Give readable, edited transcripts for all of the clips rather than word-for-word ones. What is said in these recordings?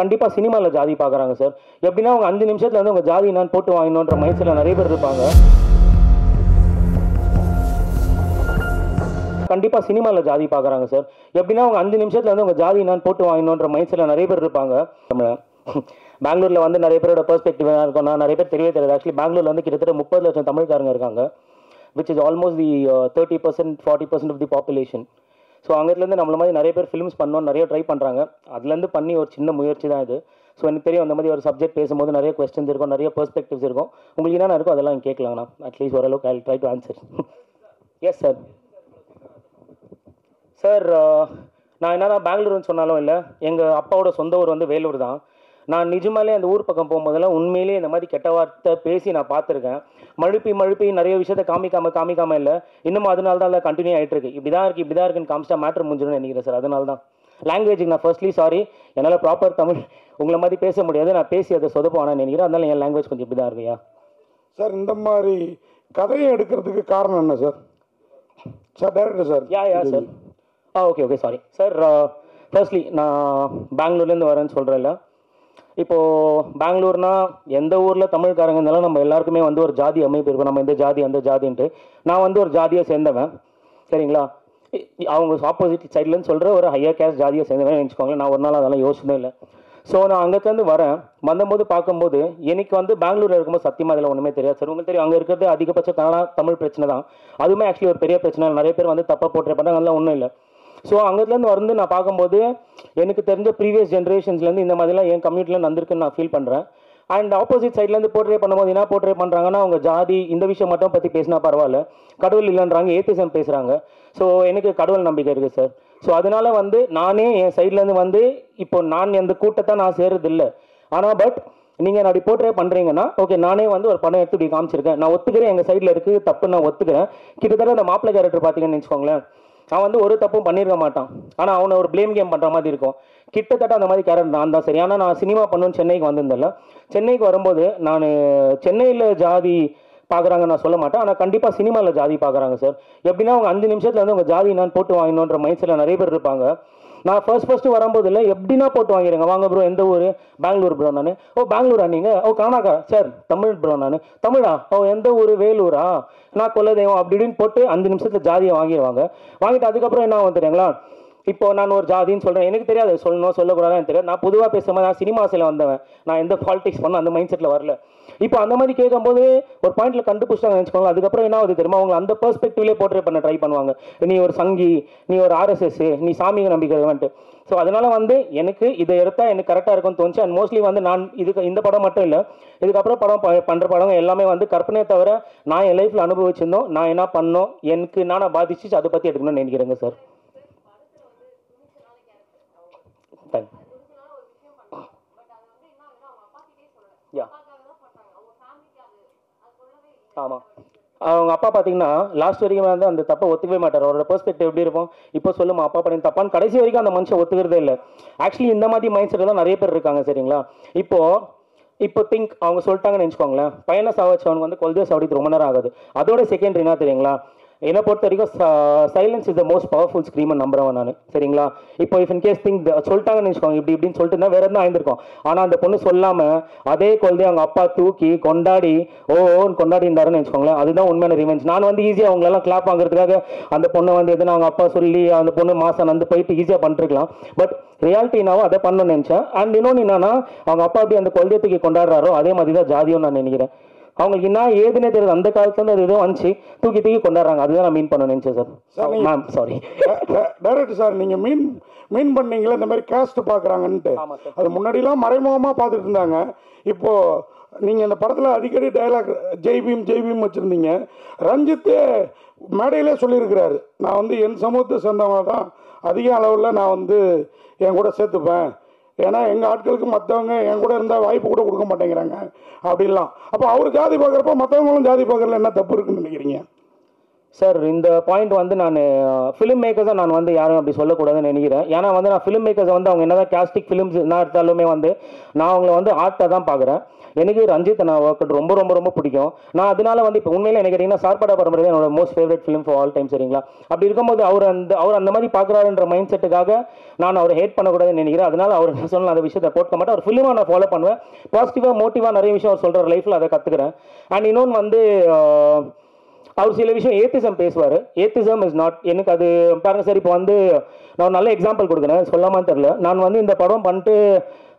கண்டிப்பாக சினிமாவில் ஜாதி பார்க்குறாங்க சார். எப்படின்னா அவங்க 5 நிமிஷத்தில் வந்து உங்கள் ஜாதி நான் போட்டு வாங்கணுன்ற மைண்ட் செட்டில் நிறைய பேர் இருப்பாங்க. கண்டிப்பாக சினிமாவில் ஜாதி பார்க்குறாங்க சார். எப்படின்னா அவங்க 5 நிமிஷத்தில் வந்து உங்கள் ஜாதி நான் போட்டு வாங்கணுன்ற மைண்ட் செட்டில் நிறைய பேர் இருப்பாங்க. பெங்களூரில் வந்து நிறைய பேரோட பெர்ஸ்பெக்டிவ் இருக்கும். நான் நிறைய பேர் தெரியவே தெரியாது. ஆக்சுவலி பெங்களூரில் வந்து கிட்டத்தட்ட 30 லட்சம் தமிழ்காரங்க இருக்காங்க, which is almost the 30% 40% of the population. So அங்கேருந்து நம்மள மாதிரி நிறைய பேர் ஃபிலிம்ஸ் பண்ணோம், நிறைய ட்ரை பண்ணுறாங்க. அதுலேருந்து பண்ணி ஒரு சின்ன முயற்சி தான் இது. ஸோ எனக்கு தெரியும் அந்த மாதிரி ஒரு சப்ஜெக்ட் பேசும்போது நிறைய கொஸ்டின்ஸ் இருக்கும், நிறைய பெர்ஸ்பெக்டிவ்ஸ் இருக்கும். உங்களுக்கு என்னென்ன இருக்கோ அதெல்லாம் கேட்கலாங்கண்ணா. அட்லீஸ்ட் ஓரளவுக்கு I try to answer. Yes sir. Sir நான் என்னன்னா பெங்களூர்னு சொன்னாலும் இல்லை, எங்கள் அப்பாவோட சொந்த ஊர் வந்து வேலூர் தான். நான் நிஜமாலே அந்த ஊர் பக்கம் போகும்போதெல்லாம் உண்மையிலேயே இந்த மாதிரி கெட்ட வார்த்தை பேசி நான் பார்த்துருக்கேன். மழுப்பி நிறைய விஷயத்தை காமிக்காமல் இல்லை, இன்னமும் அதனால தான் அதை கண்டினியூ ஆகிட்டு இருக்கு. இப்படி தான் இருக்குன்னு காமிச்சா மேட்ரு முடிஞ்சிடும்னு நினைக்கிறேன் சார். அதனால தான் லாங்குவேஜுக்கு நான் ஃபர்ஸ்ட்லி சாரி, என்னால் ப்ராப்பர் தமிழ் உங்களை மாதிரி பேச முடியாது, நான் பேசி அதை சொதப்பானு நினைக்கிறேன். அதனால என் லாங்குவேஜ் கொஞ்சம் இப்படி தான் இருக்குயா சார். இந்த மாதிரி கதையை எடுக்கிறதுக்கு காரணம் என்ன sir? Sir director sir. Yeah sir. Okay sorry sir. Firstly நான் பெங்களூர்லேருந்து வரேன்னு சொல்கிறேன்ல. இப்போது பெங்களூர்னா எந்த ஊரில் தமிழ்காரங்க இருந்தாலும் நம்ம எல்லாருக்குமே வந்து ஒரு ஜாதி அமைப்பு இருக்கும். நம்ம இந்த ஜாதி அந்த ஜாதின்ட்டு நான் வந்து ஒரு ஜாதியை சேர்ந்தவன், சரிங்களா? அவங்க ஆப்போசிட் சைட்லேருந்து சொல்கிற ஒரு ஹையர் கேஸ்ட் ஜாதியை சேர்ந்தவன் நினச்சிக்கோங்களேன். நான் ஒரு நாள் அதெல்லாம் யோசனை இல்லை. ஸோ நான் அங்கேருந்து வரேன். வந்தபோது பார்க்கும்போது எனக்கு வந்து பெங்களூரில் இருக்கும்போது சத்தியமாக அதில் ஒன்றுமே தெரியாது சார். உங்களுக்கு தெரியும், அங்கே இருக்கிறது அதிகபட்ச கன்னடா தமிழ் பிரச்சனை தான். அதுவுமே ஆக்சுவலி ஒரு பெரிய பிரச்சனை. நிறைய பேர் வந்து தப்பாக போட்டுற பண்ணாங்க, அதெல்லாம் ஒன்றும் இல்லை. ஸோ அங்கேருந்து வந்து நான் பார்க்கும்போது எனக்கு தெரிஞ்ச ப்ரீவியஸ் ஜென்ரேஷன்ஸ்லேருந்து இந்த மாதிரிலாம் என் கம்யூனிட்டியில் நடந்திருக்குன்னு நான் ஃபீல் பண்ணுறேன். அண்ட் ஆப்போசிட் சைட்லேருந்து போர்ட்ரே பண்ணும்போது என்ன போர்ட்ரே பண்ணுறாங்கன்னா, அவங்க ஜாதி இந்த விஷயம் மட்டும் பற்றி பேசினா பரவாயில்ல, கடவுள் இல்லைன்றாங்க, ஏத்திசம் பேசுகிறாங்க. ஸோ எனக்கு கடவுள் நம்பிக்கை இருக்குது சார். ஸோ அதனால் வந்து நானே என் சைட்லேருந்து வந்து இப்போ நான் எந்த கூட்டத்தை நான் சேர்றதில்லை. ஆனால் பட் நீங்கள் அப்படி போர்ட்ரே பண்ணுறீங்கன்னா ஓகே, நானே வந்து ஒரு படம் எடுத்து இப்படி காமிச்சிருக்கேன், நான் ஒத்துக்கிறேன், எங்கள் சைடில் இருக்குது தப்பு, நான் ஒத்துக்கிறேன். கிட்டத்தட்ட அந்த மாப்பிள்ளை கேரக்டர் பார்த்தீங்கன்னு வச்சுக்கோங்களேன், அவன் வந்து ஒரு தப்பும் பண்ணியிருக்க மாட்டான், ஆனால் அவனை ஒரு ப்ளேம் கேம் பண்ணுற மாதிரி இருக்கும். கிட்டத்தட்ட அந்த மாதிரி கேரக்டர் நான் தான். சரி, ஆனால் நான் சினிமா பண்ணுன்னு சென்னைக்கு வந்திருந்தேன்ல. சென்னைக்கு வரும்போது நான் சென்னையில் ஜாதி பார்க்குறாங்க நான் சொல்ல மாட்டேன், ஆனால் கண்டிப்பாக சினிமாவில் ஜாதி பார்க்குறாங்க சார். எப்படின்னா அவங்க 5 நிமிஷத்தில் வந்து உங்கள் ஜாதி நான் போட்டு வாங்கணுன்ற மைண்ட் செட்டில் நிறைய பேர் இருப்பாங்க. நான் ஃபர்ஸ்ட்டு வரும்போது இல்லை, எப்படின்னா போட்டு வாங்கிடுங்க, வாங்க ப்ரோ எந்த ஊர், பெங்களூர் ப்ரோ நான். பெங்களூரா நீங்கள்? கர்நாடகா சார். தமிழ் ப்ரோ நான். தமிழா? எந்த ஊர்? வேலூரா? நான் கொல்லதெய்வம் அப்படி இப்படின்னு போட்டு 5 நிமிஷத்தில் ஜாதியை வாங்கிடுவாங்க. வாங்கிட்டு அதுக்கப்புறம் என்ன ஆகும் தெரியுங்களா? இப்போ நான் ஒரு ஜாதின்னு சொல்கிறேன், எனக்கு தெரியாது சொல்லணும் சொல்லக்கூடாதுன்னு தெரியாது. நான் பொதுவாக பேசும்போது நான் சினிமாஸில் வந்தவன், நான் எந்த பாலிடிக்ஸ் பண்ண அந்த மைண்ட் செட்டில் வரல. இப்போ அந்த மாதிரி கேட்கும்போது ஒரு பாயிண்ட்டில் கண்டுபிடிச்சாங்க நினச்சிக்கோங்க. அதுக்கப்புறம் என்ன ஆகுது தெரியுமா, அவங்க அந்த பெர்ஸ்பெக்டிவ்லேயே போர்ட்ரே பண்ண ட்ரை பண்ணுவாங்க. நீ ஒரு சங்கி, நீ ஒரு ஆர்எஸ்எஸ், நீ சாமி நம்பிக்கைன்ட்டு. ஸோ அதனால் வந்து எனக்கு இதை எடுத்தால் எனக்கு கரெக்டாக இருக்கும்னு தோணுச்சு. அண்ட் மோஸ்ட்லி வந்து நான் இந்த படம் மட்டும் இல்லை, இதுக்கப்புறம் படம் பண்ணுற படம் எல்லாமே வந்து கற்பனையை தவிர நான் என் லைஃப்பில் அனுபவிச்சிருந்தோம், நான் என்ன பண்ணோம், எனக்கு நானே பாதிச்சு அதை பற்றி எடுக்கணும்னு நினைக்கிறேங்க சார். ஆமாம், அவங்க அப்பா பார்த்தீங்கன்னா லாஸ்ட் வரைக்கும் வந்து அந்த தப்பை ஒத்துக்கவே மாட்டார். அவரோட பெர்ஸ்பெக்டிவ் எப்படி இருக்கும், இப்போ சொல்லுமா அப்பா பண்ணி தப்பான்னு கடைசி வரைக்கும் அந்த மனுஷன் ஒத்துக்கிறதே இல்லை. ஆக்சுவலி இந்த மாதிரி மைண்ட் செட்டில் தான் நிறைய பேர் இருக்காங்க, சரிங்களா? இப்போ திங்க் அவங்க சொல்லிட்டாங்கன்னு நினச்சிக்கோங்களேன், பையனை சாவச்சவனுக்கு வந்து கொள்கையை சாவடிக்கு ரொம்ப நேரம் ஆகுது. அதோட செகண்டரி என்ன தெரியுங்களா, என்னை பொறுத்த வரைக்கும் silence is the most powerful scream நம்புறவன் நான், சரிங்களா? இப்போ இஃப் இன் கேஸ் திங்க் சொல்லிட்டாங்கன்னு நினச்சிக்கோங்க, இப்படின்னு சொல்லிட்டு இருந்தால் வேறு எதுவும் ஆயிருந்திருக்கும். ஆனால் அந்த பொண்ணு சொல்லாமல் அதே கொள்கையை அவங்க அப்பா தூக்கி கொண்டாடி ஓன்னு கொண்டாடி இருந்தாருன்னு வச்சுக்கோங்களேன், அதுதான் உண்மையான ரிவெஞ்ச். நான் வந்து ஈஸியாக அவங்களெல்லாம் கிளாப் வாங்குறதுக்காக அந்த பொண்ணை வந்து எதுனா அவங்க அப்பா சொல்லி அந்த பொண்ணு மாதம் வந்து போயிட்டு ஈஸியாக பண்ணிருக்கலாம். பட் ரியாலிட்டினாவும் அதை பண்ணணும்னு நினச்சேன். அண்ட் இன்னொன்று என்னன்னா, அவங்க அப்பா அப்படி அந்த கொள்கையை தூக்கி கொண்டாடுறாரோ அதே மாதிரி தான் ஜாதியும் நான் நினைக்கிறேன். அவங்களுக்கு என்ன ஏதுன்னே தெரியாது, அந்த காலத்துல அது எதுவும் வந்துச்சு தூக்கி கொண்டாடுறாங்க. அதுதான் நான் மீன் பண்ண நினைச்சேன் sir. Ma'am sorry director sir, நீங்க மீன் பண்ணீங்களா இந்த மாதிரி காஸ்ட் பாக்குறாங்கன்ட்டு? அது முன்னாடிலாம் மறைமுகமா பார்த்துட்டு இருந்தாங்க. இப்போ நீங்க இந்த படத்துல அடிக்கடி டயலாக் ஜெய் பீம் வச்சிருந்தீங்க. ரஞ்சித் மேடையிலே சொல்லியிருக்கிறாரு, நான் வந்து என் சமூகத்தை சேர்ந்தவங்க தான் அதிக அளவில் நான் வந்து என் கூட சேர்த்துப்பேன், ஏன்னா எங்கள் ஆட்களுக்கு மற்றவங்க என் கூட இருந்தால் வாய்ப்பு கூட கொடுக்க மாட்டேங்கிறாங்க அப்படின்லாம். அப்போ அவர் ஜாதி பார்க்குறப்ப மற்றவங்களும் ஜாதி பார்க்குறதுல என்ன தப்பு இருக்குன்னு நினைக்கிறீங்க? சார் இந்த பாயிண்ட் வந்து நான் ஃபிலிம் மேக்கர்ஸை நான் வந்து யாரும் அப்படி சொல்லக்கூடாதுன்னு நினைக்கிறேன். ஏன்னா வந்து நான் ஃபிலிம் மேக்கர்ஸை வந்து அவங்க என்னதான் கேஸ்டிக் ஃபிலிம்ஸ் என்ன எடுத்தாலுமே வந்து நான் அவங்கள வந்து ஆர்ட்டாக தான் பார்க்குறேன். எனக்கு ரஞ்சித் நான் ஒர்க் ரொம்ப ரொம்ப ரொம்ப பிடிக்கும். நான் அதனால வந்து இப்போ உண்மையில எனக்கு கேட்டிங்கன்னா சார்பாடா பரம்பரை தான் என்னோட most favourite film for all time. சரிங்களா? அப்படி இருக்கும்போது அவர் அந்த மாதிரி பார்க்குறாருன்ற மைண்ட் செட்டுக்காக நான் அவரை ஹேட் பண்ணக்கூடாதுன்னு நினைக்கிறேன். அதனால அவர் என்ன சொல்லலாம் அந்த விஷயத்தை போட்க மாட்டேன். அவர் ஃபிலிமாக நான் ஃபாலோ பண்ணுவேன். பாசிட்டிவாக மோட்டிவாக நிறைய விஷயம் அவர் சொல்கிற லைஃப்பில் அதை கற்றுக்கிறேன். அண்ட் இன்னொன்று வந்து அவர் சில விஷயம் ஏத்திசம் பேசுவார். ஏத்திசம் இஸ் நாட் எனக்கு அது பாருங்க சார். இப்போ வந்து நான் நல்ல எக்ஸாம்பிள் கொடுக்குறேன், சொல்லாமல் தெரில. நான் வந்து இந்த படம் பண்ணிட்டு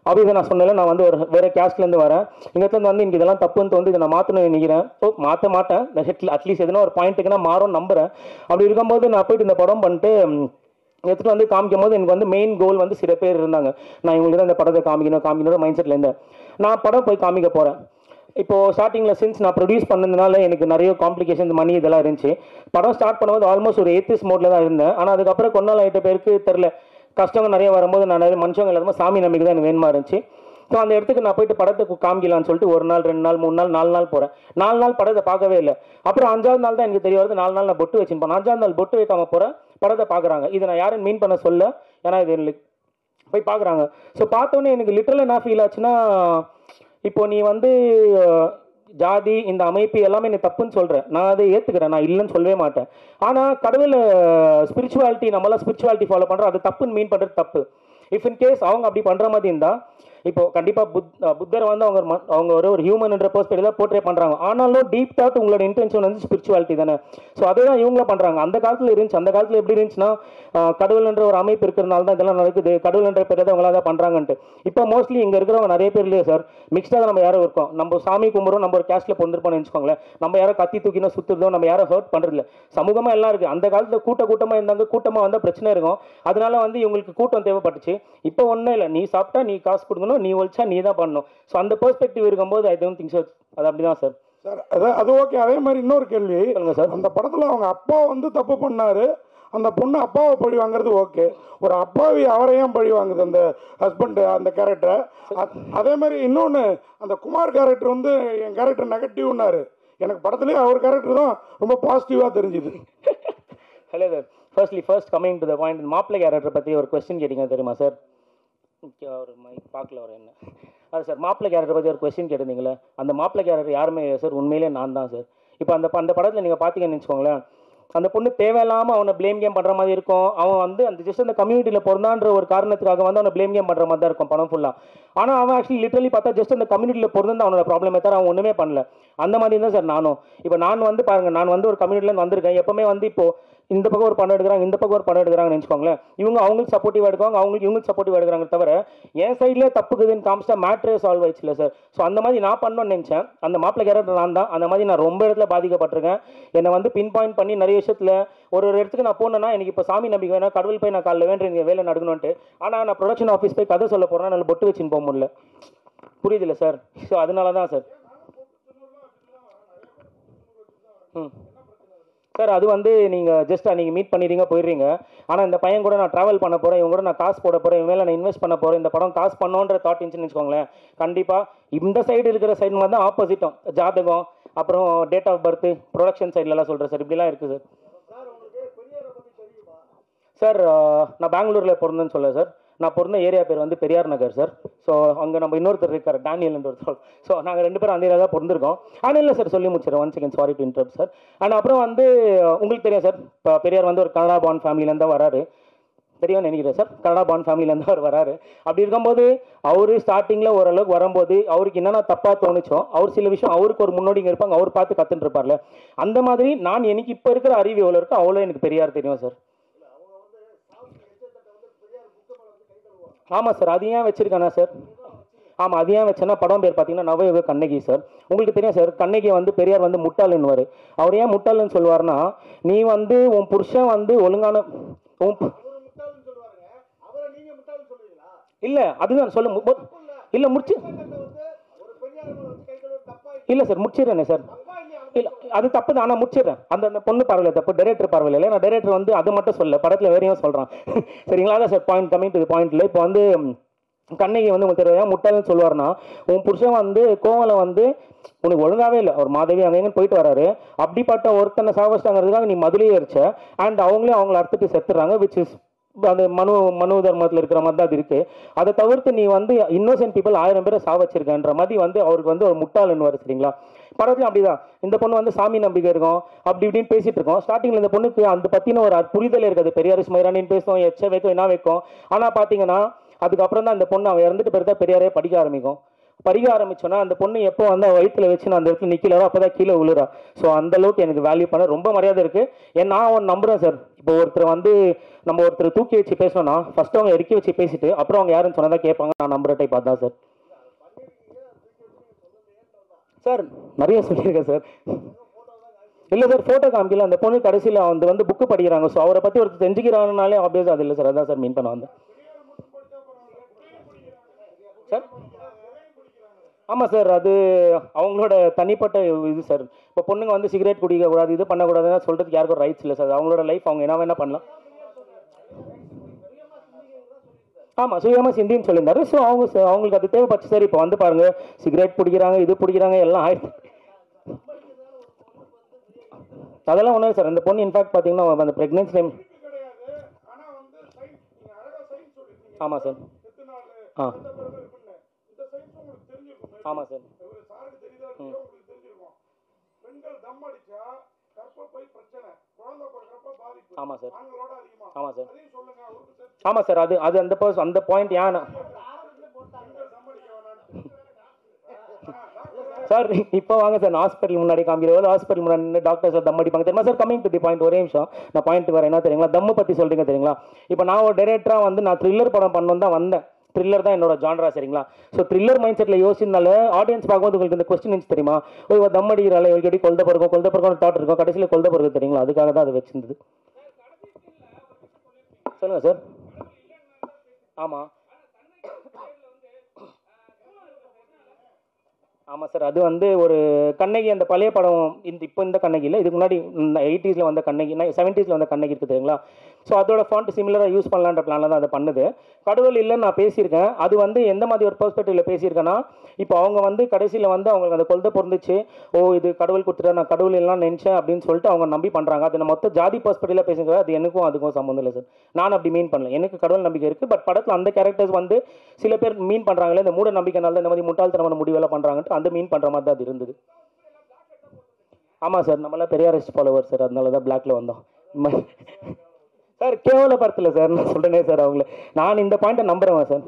அப்படிதான் நான் சொன்னேன். நான் வந்து ஒரு வேறு கேஸ்ட்லேருந்து வரேன். இங்கேருந்து வந்து எனக்கு இதெல்லாம் தப்புன்னு வந்து இதை நான் மாற்றணும்னு நினைக்கிறேன். மாற்ற மாட்டேன். அட்லீஸ்ட் எதுனா ஒரு பாயிண்ட்டுக்கு நான் மாறும் நம்புகிறேன். அப்படி இருக்கும்போது நான் போயிட்டு இந்த படம் பண்ணிட்டு எடுத்துகிட்டு வந்து காமிக்கும் போது எனக்கு வந்து மெயின் கோல் வந்து சில பேர் இருந்தாங்க. நான் இவங்களுக்கு தான் இந்த படத்தை காமிக்கணும் மைண்ட் செட்டில் இருந்தேன். நான் படம் போய் காமிக்க போகிறேன். இப்போது ஸ்டார்டிங்கில் சின்ஸ் நான் ப்ரொடியூஸ் பண்ணதுனால எனக்கு நிறைய காம்ப்ளிகேஷன்ஸ் மணி இதெல்லாம் இருந்துச்சு. படம் ஸ்டார்ட் பண்ணும்போது ஆல்மோஸ்ட் ஒரு ஏத்திஸ் மோடில் தான் இருந்தேன். ஆனால் அதுக்கப்புறம் கொண்டால் ஆகிட்ட பேருக்கு தெரில, கஷ்டங்கள் நிறைய வரும்போது நான் நிறைய மனுஷங்க இல்லாமல் சாமி நம்பிக்கை தான் எனக்கு வேணுமா இருந்துச்சு. ஸோ அந்த இடத்துக்கு நான் போயிட்டு படத்துக்கு காமிக்கலான்னு சொல்லிட்டு 1 நாள் 2 நாள் 3 நாள் 4 நாள் போகிறேன். 4 நாள் படத்தை பார்க்கவே இல்லை. அப்புறம் 5ஆவது நாள் தான் எனக்கு தெரிய வருது 4 நாள் நான் பொட்டு வச்சுருப்பேன். 5ஆவது நாள் பொட்டு வைக்காம போகிறேன், படத்தை பார்க்குறாங்க. இதை நான் யாரும் மீன் பண்ண சொல்ல, ஏன்னா இது போய் பார்க்குறாங்க. ஸோ பார்த்தோன்னே எனக்கு லிட்டரலாக என்ன ஃபீல் ஆச்சுன்னா, இப்போ நீ வந்து ஜாதி இந்த அமைப்பு எல்லாமே நீ தப்புன்னு சொல்கிறேன். நான் அதை ஏற்றுக்கிறேன், நான் இல்லைன்னு சொல்லவே மாட்டேன். ஆனால் கடவுள் ஸ்பிரிச்சுவாலிட்டி நம்மளாம் ஸ்பிரிச்சுவாலிட்டி ஃபாலோ பண்ணுறோம், அது தப்புன்னு மீன் பண்ணுறது தப்பு. இஃப் இன் கேஸ் அவங்க அப்படி பண்ணுற மாதிரி இருந்தால், இப்போ கண்டிப்பாக புத்தரை வந்து அவங்க ஒரு ஹியூமன்ன்ற பெர்ஸ்பெக்டிவ் தான் போர்ட்ரே பண்ணுறாங்க. ஆனாலும் டீப் தாட் உங்களோட இன்டென்ஷன் வந்து ஸ்பிரிச்சுவாலிட்டி தானே. ஸோ அதே தான் இவங்களும் பண்ணுறாங்க. அந்த காலத்தில் இருந்துச்சு. அந்த காலத்தில் எப்படி இருந்துச்சுன்னா, கடவுள்ன்ற ஒரு அமைப்பு இருக்கிறதுனால தான் இதெல்லாம் நடக்குது, கடவுள்ன்ற பேர் தான் அவங்களாக தான் பண்ணுறாங்கன்ட்டு. இப்போ மோஸ்ட்லி இங்கே இருக்கிறவங்க நிறைய பேர் இல்லையா சார், மிக்ஸ்டாக நம்ம யாரும் இருக்கோம். நம்ம சாமி கும்பிட்றோம், நம்ம ஒரு கேஸ்ட்டில் பொந்திருப்போம்னு வச்சுக்கோங்களேன். நம்ம யாரும் கத்தி தூக்கினோ சுற்றுறதோ, நம்ம யாரும் ஹர்ட் பண்ணுறதில்ல. சமூகமாக எல்லாம் இருக்குது. அந்த காலத்தில் கூட்டமாக இருந்தாங்க, கூட்டமாக வந்தால் பிரச்சனை இருக்கும். அதனால வந்து இவங்களுக்கு கூட்டம் தேவைப்பட்டுச்சு. இப்போ ஒன்றும் இல்லை, நீ சாப்பிட்டா நீ காசு கொடுக்கணும், நீ ஒழிச்சா நீ தான் பண்ணணும். ஸோ அந்த பெர்ஸ்பெக்டிவ் இருக்கும்போது ஐ டோன்ட் திங்க் ஸோ. அது அப்படி தான் சார். சார் அது ஓகே. அதே மாதிரி இன்னொரு கேள்வி சார், அந்த படத்தில் அவங்க அப்பா வந்து தப்பு பண்ணாரு, அந்த பொண்ணு அப்பாவை பழி வாங்குறது ஓகே. ஒரு அப்பாவி அவரை ஏன் பழி வாங்குது அந்த ஹஸ்பண்ட் அந்த கேரக்டரை? அதே மாதிரி இன்னொன்று, அந்த குமார் கேரக்டர் வந்து என் கேரக்டர் நெகட்டிவ்னாரு. எனக்கு படத்துலேயே அவர் கேரக்டர் தான் ரொம்ப பாசிட்டிவாக தெரிஞ்சுது. Hello sir, first coming to the point, மாப்பிள்ளை கேரக்டர் பற்றி ஒரு கொஸ்டின் கேட்டிங்க தெரியுமா சார்? அவர் மைக் பார்க்கல அவர் என்ன அது சார், மாப்பிள்ளை கேரக்டர் பற்றி ஒரு கொஸ்டின் கேட்டிருந்தீங்களே, அந்த மாப்பிள்ளை கேரக்டர் யாருமே சார், உண்மையிலே நான் தான் சார். இப்போ அந்த படத்தில் நீங்கள் பார்த்தீங்கன்னு வச்சுக்கோங்களேன், அந்த பொண்ணு தேவையில்லாமல் அவனை ப்ளேம் கேம் பண்ணுற மாதிரி இருக்கும். அவன் வந்து அந்த ஜஸ்ட் அந்த கம்யூனிட்டியில் பிறந்தான்ற ஒரு காரணத்துக்காக வந்து அவனை ப்ளேம் கேம் பண்ணுற மாதிரி தான் இருக்கும் படம் ஃபுல்லாக. ஆனால் அவன் ஆக்சுவலி லிட்டரலி பார்த்தா ஜஸ்ட் அந்த கம்யூனிட்டியில் பிறந்து அவனோட ப்ராப்ளமே தவிர அவன் ஒன்றுமே பண்ணல. அந்த மாதிரி தான் சார் நானும். இப்போ நான் வந்து பாருங்கள், நான் வந்து ஒரு கம்யூனிட்டிலேருந்து வந்திருக்கேன். எப்பவுமே வந்து இப்போது இந்த பக்கம் ஒரு படம் எடுக்கிறாங்க, இந்த பக்கம் ஒரு படம் எடுக்கிறாங்கன்னு வச்சுக்கோங்களேன். அவங்களுக்கு சப்போர்ட்டிவாக எடுக்குவாங்க, இவங்களுக்கு சப்போர்ட்டிவாக எடுக்கிறாங்க தவிர என் சைட்லேயே தப்புக்குதுன்னு காமிச்சா மேட்ரே சால்வ் ஆயிடுச்சு இல்லை சார். ஸோ அந்த மாதிரி நான் பண்ணணும்னு நினச்சேன். அந்த மாப்பிள்ளை கேரக்டர் நான் தான். அந்த மாதிரி நான் ரொம்ப இடத்துல பாதிக்கப்பட்டிருக்கேன். என்னை வந்து பின் பாயிண்ட் பண்ணி நிறைய விஷயத்தில் ஒரு இடத்துக்கு நான் போனேன்னா, எனக்கு இப்போ சாமி நம்பிக்கை வேணா, கடவுள் போய் நான் காலைல வேண்டிய வேலை நடக்கணும்ட்டு. ஆனால் நான் ப்ரொடக்ஷன் ஆஃபீஸ் போய் கதை சொல்ல போகிறேன்னா நான் பொட்டு வச்சுன்னு போக முடியல. புரியுதில்ல சார்? ஸோ அதனால தான் சார். சார் அது வந்து நீங்கள் ஜஸ்ட் நீங்கள் மீட் பண்ணிடுறீங்க, போயிடுறீங்க. ஆனால் இந்த பையன் கூட நான் ட்ராவல் பண்ண போகிறேன், இவங்க கூட நான் காசு போட போகிறேன், இவங்க மேலே நான் இன்வெஸ்ட் பண்ண போகிறேன், இந்த படம் காசு பண்ணோன்ற தாட் இருந்துச்சுன்னு வச்சுக்கோங்களேன். கண்டிப்பாக இந்த சைடு இருக்கிற சைடு மாதிரி தான் ஆப்போசிட்டும், ஜாதகம் அப்புறம் டேட் ஆஃப் பர்த் ப்ரொடக்ஷன் சைட்லலாம் சொல்கிறேன் சார். இப்படிலாம் இருக்குது சார். சார் நான் பெங்களூரில் பிறந்தேன்னு சொல்ல சார். நான் பிறந்த ஏரியா பேர் வந்து பெரியார் நகர் சார். ஸோ அங்கே நம்ம இன்னொருத்தர் இருக்கார், டேனியல்ன்ற ஒருத்தர். ஸோ நாங்கள் 2 பேரும் அந்த ஏரியா தான் பிறந்திருக்கோம். ஆனால் இல்லை சார், சொல்லி முடிச்சிடறேன். 1 second, sorry to interrupt sir. And அப்புறம் வந்து உங்களுக்கு தெரியும் சார், இப்போ பெரியார் வந்து ஒரு கனடா பாண்ட் ஃபேமிலியிலேருந்து தான் வராரு. தெரியும்னு நினைக்கிறேன் சார். கனடா பாண்ட் ஃபேமிலியிலேருந்து அவர் வராரு. அப்படி இருக்கும்போது அவர் ஸ்டார்டிங்கில் ஓரளவுக்கு வரும்போது அவருக்கு என்னென்ன தப்பாக தோணுச்சோ, அவர் சில விஷயம் அவருக்கு ஒரு முன்னோடிங்க இருப்பாங்க, அவர் பார்த்து கற்றுட்டு இருப்பார்ல. அந்த மாதிரி நான் எனக்கு இப்போ இருக்கிற அறிவு எவ்வளோ இருக்கோ அவ்வளோ எனக்கு பெரியார் தெரியும் சார். ஆமாம் சார், அது ஏன் வச்சுருக்கானா சார்? ஆமாம், அது ஏன் வச்சேன்னா படம் பேர் பார்த்தீங்கன்னா நவயுக கண்ணகி சார். உங்களுக்கு தெரியும் சார், கண்ணகியை வந்து பெரியார் வந்து முட்டாளுன்னுவார். அவர் ஏன் முட்டாளுன்னு சொல்லுவார்னா, நீ வந்து உன் புருஷன் வந்து ஒழுங்கான இல்லை அதுதான் சொல்ல இல்லை முடிச்சு இல்லை சார், முடிச்சிடுறேனே சார். இல்லை அது தப்பு தான், ஆனால் முடிச்சிடுறேன். அந்த பொண்ணு பார்வையில் தப்பு, டைரக்டர் பார்வையில் இல்லை. நான் டைரக்டர் வந்து அதை மட்டும் சொல்ல, படத்தில் வேறையும் சொல்கிறான். சரிங்களா? அதான் சார் பாயிண்ட், கமிங் டு பாயிண்ட்ல இப்போ வந்து கண்ணகி வந்து உங்களுக்கு தெரியும் முட்டாள்னு சொல்லுவார்னா, உன் புருஷன் வந்து கோவல வந்து உனக்கு ஒழுங்காவே இல்லை, ஒரு மாதவி அங்கேயும் போயிட்டு வராரு, அப்படிப்பட்ட ஒருத்தனை சாவச்சிட்டாங்கிறதுக்காக நீ மதுரையே அடிச்ச, அண்ட் அவங்களே அவங்கள அறுத்துட்டு செத்துறாங்க, விச் இஸ் அந்த மனு தர்மத்தில் இருக்கிற மாதிரி தான் அது இருக்கு. அதை தவிர்த்து நீ வந்து இன்னோசென்ட் பீப்புள் 1000 பேரை சாவச்சிருக்கன்ற மாதிரி வந்து அவருக்கு வந்து ஒரு முட்டாள்னு வர சரிங்களா. படத்துல அப்படிதான் இந்த பொண்ணு வந்து சாமி நம்பிக்கை இருக்கும், அப்படி இப்படின்னு பேசிட்டு இருக்கோம். ஸ்டார்டிங்ல இந்த பொண்ணுக்கு அந்த பத்தின ஒரு புரிதல் இருக்காது, பெரியார் ஸ்மைரானின்னு பேசுவோம், எச்ச வைக்கும் என்ன வைக்கும். ஆனா பாத்தீங்கன்னா அதுக்கப்புறம் தான் அந்த பொண்ணு அவன் இறந்துட்டு பிறகு பெரியாரே படிக்க ஆரம்பிக்கும். படிக்க ஆரம்பிச்சோன்னா அந்த பொண்ணு எப்போ வந்து வயிற்றுல வச்சு நான் அந்த இடத்துல நிற்கலோ அப்போ தான் கீழே விழுறா. ஸோ அந்த அளவுக்கு எனக்கு வேல்யூ பண்ண ரொம்ப மரியாதை இருக்கு. ஏன் நான் ஒன்று நம்புறேன் சார், இப்போ ஒருத்தர் வந்து நம்ம ஒருத்தர் தூக்கி வச்சு பேசணும்னா ஃபர்ஸ்ட் அவங்க இறக்கி வச்சு பேசிட்டு அப்புறம் அவங்க யாருன்னு சொன்னதான் கேட்பாங்க. நான் நம்புற டைப் அதான் சார். சார் நிறைய சொல்லியிருக்கேன் சார். இல்லை சார் ஃபோட்டோ காமிக்கல, அந்த பொண்ணு கடைசியில் வந்து புக்கு படிக்கிறாங்க. ஸோ அவரை பற்றி ஒருத்தர் தெரிஞ்சுக்கிறாங்கனாலே ஆப்வியஸ் அது இல்லை சார். அதான் சார் மீன் பண்ண வந்தேன் சார். ஆமாம் சார், அது அவங்களோட தனிப்பட்ட இது சார். இப்போ பொண்ணுங்க வந்து சிகரெட் குடிக்கக்கூடாது, இது பண்ணக்கூடாதுன்னு சொல்கிறதுக்கு யாருக்கும் ரைட்ஸ் இல்லை சார். அவங்களோட லைஃப் அவங்க என்ன வேணால் பண்ணலாம். ஆமாம் சுயமாக சிந்தின்னு சொல்லியிருந்தாரு. ஸோ அவங்களுக்கு அது தேவைப்பச்சு சார். இப்போ வந்து பாருங்க, சிகரெட் பிடிக்கிறாங்க, இது பிடிக்கிறாங்க, எல்லாம் ஆயிடுச்சு. அதெல்லாம் ஒன்றும் சார். அந்த பொண்ணு இன்ஃபேக்ட் பார்த்தீங்கன்னா அந்த ப்ரெக்னென்சி டைம். ஆமாம் சார். ஆ ஆமாம் சார். ஆமாம் சார். ஆமாம் சார். ஆமாம் சார். அது அது அந்த பாயிண்ட் ஏன் சார் இப்போ வாங்க சார், நான் ஹாஸ்பிட்டல் முன்னாடி காமிக்கிறோம், ஹாஸ்பிட்டல் முன்னாடி டாக்டர் சார் தம் அடிப்பாங்க தெரியுமா sir. Coming to the point, ஒரே நிமிஷம் நான் பாயிண்ட் வரேன். என்ன தெரியுங்களா, தம்மு பற்றி சொல்கிறீங்க தெரியுங்களா. இப்போ நான் ஒரு டைரக்டராக வந்து நான் த்ரில்லர் படம் பண்ணணும் தான் வந்தேன். த்ரில்லர் தான் என்னோட ஜான்ரா சரிங்களா. ஸோ த்ரில்லர் மைண்ட் செட்டில் யோசிச்சதுனால ஆடியன்ஸ் பார்க்கும்போது உங்களுக்கு இந்த கொஸ்டின் இருந்துச்சு தெரியுமா, ஓ தம் அடிக்கிறாள் இவருக்கு எப்படி கொல்த பிறக்கும் தாட் இருக்கும், கடைசியில் கொல்த பிறகு தெரியுங்களா. அதுக்காக தான் அது வச்சிருந்தது. சொல்லுங்கள் சார். ஆமாம் ஆமாம் சார். அது வந்து ஒரு கண்ணகி, அந்த பழைய படம், இப்போ இந்த கண்ணகி இல்லை, இதுக்கு முன்னாடி 80s வந்த கண்ணகி, 70s வந்த கண்ணகி இருக்குது தெரியுங்களா. ஸோ அதோட ஃபாண்ட் சிமிலராக யூஸ் பண்ணலான்ற பிளானில் தான் அதை பண்ணுது. கடவுள் இல்லைன்னு நான் பேசியிருக்கேன். அது வந்து எந்த மாதிரி ஒரு பெர்ஸ்பெக்டிவில் பேசியிருக்கேன்னா, இப்போ அவங்க வந்து கடைசியில் வந்து அவங்களுக்கு அந்த கொள்கை பொருந்துச்சு, ஓ இது கடவுள் கொடுத்துட்டா நான் கடவுள் எல்லாம் நினச்சேன் அப்படின்னு சொல்லிட்டு அவங்க நம்பி பண்ணுறாங்க. அது நான் மொத்த ஜாதி பெர்ஸ்பெக்டிவில் பேசுங்க, அது எனக்கும் அதுக்கும் சம்மந்தம் இல்லை சார். நான் அப்படி மீன் பண்ணல, எனக்கு கடவுள் நம்பிக்கை இருக்குது. பட் படத்தில் அந்த கேரக்டர்ஸ் வந்து சில பேர் மீன் பண்ணுறாங்களே, இந்த மூட நம்பிக்கைனால தான் இந்த மாதிரி முட்டாள்தனமான முடிவெல்லாம் பண்ணுறாங்கன்ட்டு அந்த மீன் பண்ணுற மாதிரி தான் அது இருந்தது. ஆமாம் சார், நம்மளாம் பெரியாரிஸ்ட் ஃபாலோவர் சார், அதனால தான் பிளாக்ல வந்தோம் சார். கேவலப்படுத்தல சார், நான் சொல்கிறேனே சார் அவங்கள. நான் இந்த பாயிண்ட்டை நம்புகிறேன் சார்.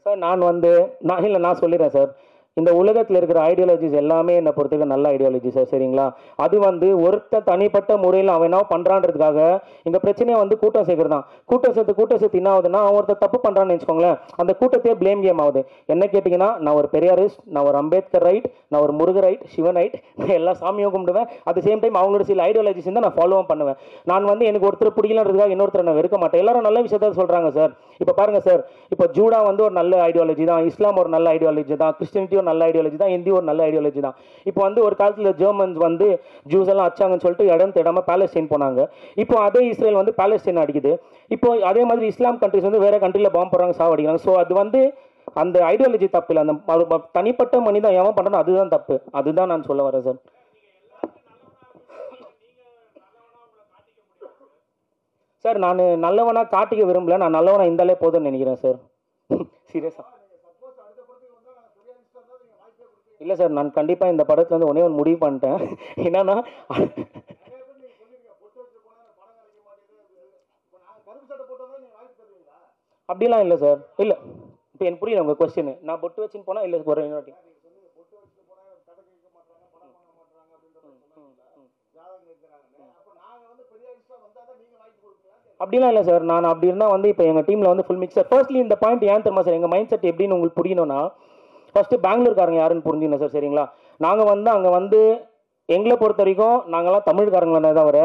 சார் நான் சொல்லிடுறேன் சார், இந்த உலகத்தில் இருக்கிற ஐடியாலஜிஸ் எல்லாமே என்னை பொறுத்தவரைக்கும் நல்ல ஐடியாலஜி சார் சரிங்களா. அது வந்து ஒருத்த தனிப்பட்ட முறையில் அவன் என்ன பண்ணுறான்றதுக்காக எங்கள் பிரச்சனையை வந்து கூட்டம் சேர்க்கறது தான். கூட்டம் சேர்த்து என்ன ஆகுதுன்னா, அவன் ஒருத்தர் தப்பு பண்ணுறான்னு வச்சுக்கோங்களேன், அந்த கூட்டத்தையே பிளேம் கேம் ஆகுது. என்ன கேட்டிங்கன்னா, நான் ஒரு பெரியாரிஸ்ட், நான் ஒரு அம்பேத்கர் ரைட், நான் ஒரு முருக ரைட், சிவன் ரைட், நான் எல்லா சாமியும் கும்பிடுவேன். அட் சேம் டைம் அவங்களோட சில ஐடியாலஜிஸ் தான் நான் ஃபாலோவும் பண்ணுவேன். நான் வந்து எனக்கு ஒருத்தர் பிடிக்கலன்றதுக்காக இன்னொருத்தரை நான் வெறுக்க மாட்டேன். எல்லாரும் நல்ல விஷயத்த சொல்கிறாங்க சார். இப்போ பாருங்கள் சார், இப்போ ஜூடா வந்து ஒரு நல்ல ஐடியாலஜி தான், இஸ்லாம் ஒரு நல்ல ஐடியாலஜி தான், கிறிஸ்டினிட்டி ஒரு நல்ல ஐடியாலஜி தான், இந்தி ஒரு நல்ல ஐடியாலஜி தான். இப்போ வந்து ஒரு காலத்தில் ஜெர்மன்ஸ் வந்து ஜூஸ் எல்லாம் அச்சாங்கன்னு சொல்லிட்டு இடம் தேடாமல் பாலஸ்தீன் போனாங்க. இப்போ அதே இஸ்ரேல் வந்து பாலஸ்தீன் அடிக்குது. இப்போ அதே மாதிரி இஸ்லாம் கண்ட்ரிஸ் வந்து வேற கண்ட்ரியில் பாம்பு போடுறாங்க, சாவடிக்கிறாங்க. ஸோ அது வந்து அந்த ஐடியாலஜி தப்பு இல்லை, அந்த தனிப்பட்ட மனிதன் எவன் பண்ணுறோம் அதுதான் தப்பு. அதுதான் நான் சொல்ல வரேன் சார். சார் நான் நல்லவனா காட்டிக்க விரும்பல, நான் நல்லவனா இருந்தாலே போதும்னு நினைக்கிறேன் சார். சீரியஸா இல்லை சார், நான் கண்டிப்பாக இந்த படத்தில் வந்து ஒன்றே ஒன்று முடிவு பண்ணிட்டேன். என்னன்னா அப்படிலாம் இல்லை சார். இல்லை இப்போ எனக்கு புரியல உங்கள் கொஸ்டின். நான் பொட்டு வச்சுன்னு போனால் இல்லை ஒரு இன்னொரு அப்படிலாம் இல்லை சார். நான் அப்படி இருந்தால் வந்து இப்போ எங்கள் டீமில் வந்து ஃபுல் மிக்ஸ் சார். ஃபர்ஸ்ட்லி இந்த பாயிண்ட் ஏன் தெரியுமா சார், எங்கள் மைண்ட் செட் எப்படின்னு உங்களுக்கு புரியணும்னா, ஃபஸ்ட்டு பெங்களூர்காரங்க யாருன்னு புரிஞ்சுக்கணும் சார் சரிங்களா. நாங்கள் வந்து அங்கே வந்து எங்களை பொறுத்த வரைக்கும் நாங்கள்லாம் தமிழ்காரங்களே தவிர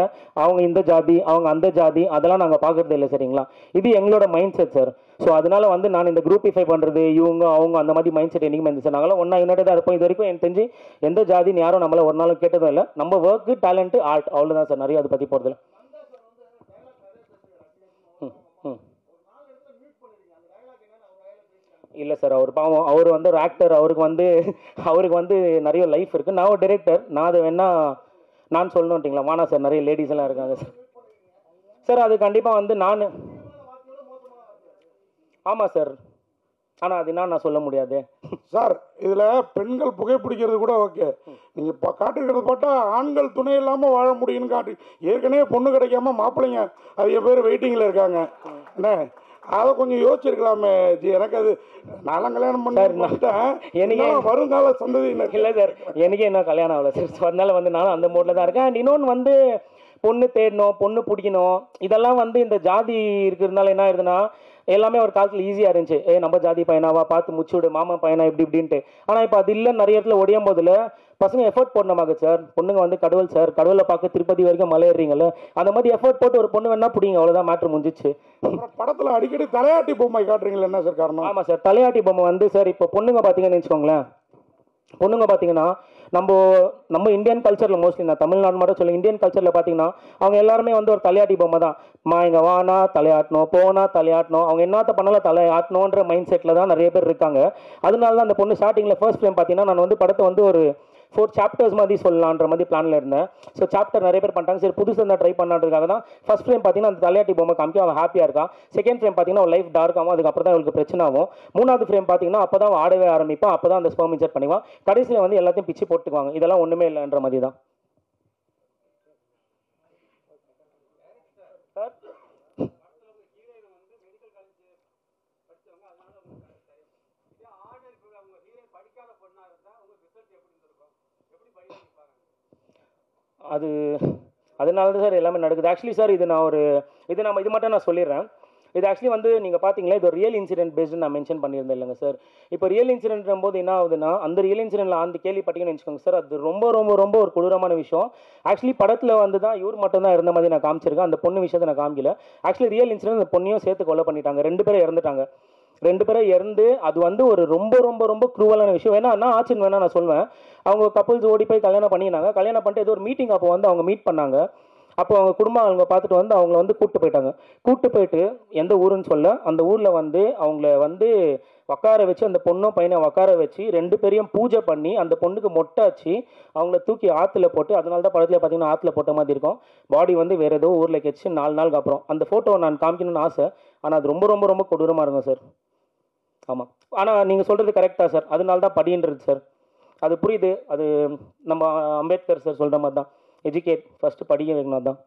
அவங்க இந்த ஜாதி அவங்க அந்த ஜாதி அதெல்லாம் நாங்கள் பார்க்குறது இல்லை சரிங்களா. இது எங்களோட மைண்ட் செட் சார். ஸோ அதனால வந்து நான் இந்த குரூப்பிஃபை பண்ணுறது இவங்க அவங்க அந்த மாதிரி மைண்ட் செட் என்றைக்குமே இருந்துச்சு. நாங்களாம் ஒன்றா யுனைடடாக இருப்போம். இது வரைக்கும் எனக்கு தெரிஞ்சு எந்த ஜாதின்னு யாரும் நம்மளை ஒரு நாளும் கேட்டதும் இல்லை. நம்ம ஒர்க்கு டேலண்ட்டு ஆர்ட் அவ்வளோதான் சார். நிறைய அதை பற்றி போகிறதில்ல. இல்லை சார் அவர் பாவம், அவர் வந்து ஒரு ஆக்டர், அவருக்கு வந்து நிறைய லைஃப் இருக்குது. நான் ஒரு டைரக்டர், நான் அதை வேணா நான் சொல்லணுன்ட்டிங்களா? வானா சார், நிறைய லேடிஸ் எல்லாம் இருக்காங்க சார். சார் அது கண்டிப்பாக வந்து நான், ஆமாம் சார், ஆனால் அது என்ன நான் சொல்ல முடியாது சார். இதில் பெண்கள் புகைப்பிடிக்கிறது கூட ஓகே, நீங்கள் இப்போ காட்டுக்கிறது பார்த்தா ஆண்கள் துணை இல்லாமல் வாழ முடியும்னு காட்டு. ஏற்கனவே பொண்ணு கிடைக்காம மாப்பிள்ளைங்க அதிக பேர் வெயிட்டிங்கில் இருக்காங்க. என்ன அதை கொஞ்சம் யோசிச்சிருக்கலாமே ஜி. எனக்கு அது நானும் கல்யாணம் பண்ணிட்டேன், எனக்கு வருங்கால சந்ததியினர். இல்லை சார், எனக்கே என்ன கல்யாணம் ஆகலை சார். ஸோ அதனால வந்து நானும் அந்த மூடில் தான் இருக்கேன். அண்ட் இன்னொன்று வந்து பொண்ணு தேடணும், பொண்ணு பிடிக்கணும், இதெல்லாம் வந்து இந்த ஜாதி இருக்கிறதுனால என்ன ஆயிருதுன்னா, எல்லாமே ஒரு காலத்தில் ஈஸியாக இருந்துச்சு. நம்ம ஜாதி பையனாவா பார்த்து முச்சுவிடு, மாமா பையனா இப்படி இப்படின்ட்டு. ஆனால் இப்போ அது இல்லை, நிறைய இடத்துல ஒடியும் போதில் பசங்க எஃபர்ட் போடணுமாங்க சார். பொண்ணுங்க வந்து கடவுள் சார், கடவுளை பார்க்க திருப்பதி வரைக்கும் மலை ஏறுறீங்களே, அந்த மாதிரி எஃபர்ட் போட்டு ஒரு பொண்ணு வேணா பிடிங்க, அவ்வளோதான், மேட்ரு முடிஞ்சிச்சு. படத்தில் அடிக்கடி தலையாட்டி பொம்மை காட்டுறீங்களா, என்ன சார் காரணம்? ஆமாம் சார், தலையாட்டி பொம்மை வந்து சார் இப்போ பொண்ணுங்க பார்த்தீங்கன்னு வச்சுக்கோங்களேன், பொண்ணுங்க பார்த்தீங்கன்னா நம்ம இந்தியன் கல்ச்சரில் மோஸ்ட்லி, நான் தமிழ்நாடு மட்டும் சொல்ல, இந்தியன் கல்ச்சரில் பார்த்தீங்கன்னா அவங்க எல்லாருமே வந்து ஒரு தலையாட்டி பொம்மை தான். இங்கே வானா தலையாட்டணும், போனா தலையாட்டணும், அவங்க என்னத்த பண்ணலாம் தலையாட்டணுன்ற மைண்ட் செட்டில் தான் நிறைய பேர் இருக்காங்க. அதனால தான் அந்த பொண்ணு ஸ்டார்டிங்கில் ஃபர்ஸ்ட் ஃப்ரேம் பார்த்தீங்கன்னா, நான் வந்து படத்தை வந்து ஒரு 4 சாப்டர்ஸ் மாதிரி சொல்லலான்ற மாதிரி பிளானில் இருந்தேன். ஸோ சாப்டர் நிறைய பேர் பண்ணிட்டாங்க, சரி புதுசாக இருந்தால் ட்ரை பண்ணான்றதுக்காக தான் ஃபர்ஸ்ட் ஃப்ரேம் பார்த்தீங்கன்னா அந்த தலையாட்டி பொம்மை காமிக்க அவன் ஹாப்பியாக இருக்கான். செகண்ட் ஃப்ரேம் பார்த்தீங்கன்னா லைஃப் டார்க் ஆகும், அதுக்கப்புறம் தான் அவளுக்கு பிரச்சனை ஆகும். மூணாவது ஃப்ரேம் பார்த்தீங்கன்னா அப்போ தான் ஆடவே ஆரம்பிப்பான், அப்போ தான் அந்த ஸ்பெர்ம் இன்ஜெக்ட் பண்ணிக்குவான், கடைசியில் வந்து எல்லாத்தையும் பிச்சு போட்டுக்குவாங்க. இதெல்லாம் ஒன்றுமே இல்லைன்ற மாதிரி தான் சார். அது அதனால தான் சார் எல்லாமே நடக்குது. ஆக்சுவலி சார் இது மட்டும் நான் சொல்லிடுறேன். இது ஆக்சுவலி வந்து நீங்கள் பார்த்தீங்களா, இது ஒரு ரியல் இன்சிடென்ட் பேஸ்டு நான் மென்ஷன் பண்ணியிருந்தேன் இல்லைங்க சார். இப்போ ரியல் இன்சிடென்ட் போது என்ன ஆகுதுன்னா, அந்த ரியல் இன்சிடென்ட்டில் அந்த கேள்விப்பட்டீங்கன்னு வச்சுக்கோங்க சார், அது ரொம்ப ரொம்ப ரொம்ப ஒரு கொடூரமான விஷயம். ஆக்சுவலி படத்தில் வந்து தான் இவர் மட்டும் தான் இருந்த மாதிரி நான் காமிச்சிருக்கேன், அந்த பொண்ணு விஷயத்தை நான் காமிக்கல. ஆக்சுவலி ரியல் இன்சிடென்ட் அந்த பொண்ணையும் சேர்த்து கொலை பண்ணிட்டாங்க, 2 பேரும் இறந்துட்டாங்க. 2 பேரும் இறந்து, அது வந்து ஒரு ரொம்ப ரொம்ப ரொம்ப க்ரூவலான விஷயம். வேணா என்ன ஆச்சுன்னு வேணா நான் சொல்வேன். அவங்க கப்புள்ஸ் ஓடி போய் கல்யாணம் பண்ணினாங்க, கல்யாணம் பண்ணிட்டு ஏதோ ஒரு மீட்டிங் அப்போ வந்து அவங்க மீட் பண்ணாங்க. அப்போ அவங்க குடும்பம் அவங்க பார்த்துட்டு வந்து அவங்கள வந்து கூப்பிட்டு போயிட்டாங்க. கூப்பிட்டு போயிட்டு எந்த ஊருன்னு சொல்ல, அந்த ஊரில் வந்து அவங்கள வந்து உட்கார வச்சு, அந்த பொண்ணும் பையனை உட்கார வச்சு 2 பேரையும் பூஜை பண்ணி அந்த பொண்ணுக்கு மொட்டை வச்சு அவங்கள தூக்கி ஆற்றுல போட்டு, அதனால தான் படத்தில் பார்த்தீங்கன்னா ஆற்றுல போட்ட மாதிரி இருக்கும். பாடி வந்து வேறு ஏதோ ஊரில் கெச்சு 4 நாளுக்கு அப்புறம் அந்த ஃபோட்டோவை நான் காமிக்கணும்னு ஆசை. ஆனால் அது ரொம்ப ரொம்ப ரொம்ப கொடூரமாக இருக்கும் சார். ஆமாம், ஆனால் நீங்கள் சொல்கிறது கரெக்டாக சார், அதனால தான் படின்றது சார். அது புரியுது, அது நம்ம அம்பேத்கர் சார் சொல்கிற மாதிரி தான், எஜுகேட் ஃபஸ்ட்டு, படிக்க வைக்கணும் தான்.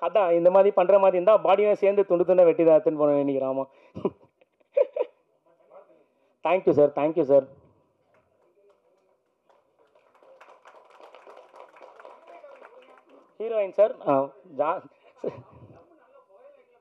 அதான் இந்த மாதிரி பண்ணுற மாதிரி இருந்தால் பாடியும் சேர்ந்து துண்டு துண்டை வெட்டி தான் எடுத்துன்னு போன நினைக்கிறேன். ஆமாம், thank you sir, thank you sir. Heroine sir,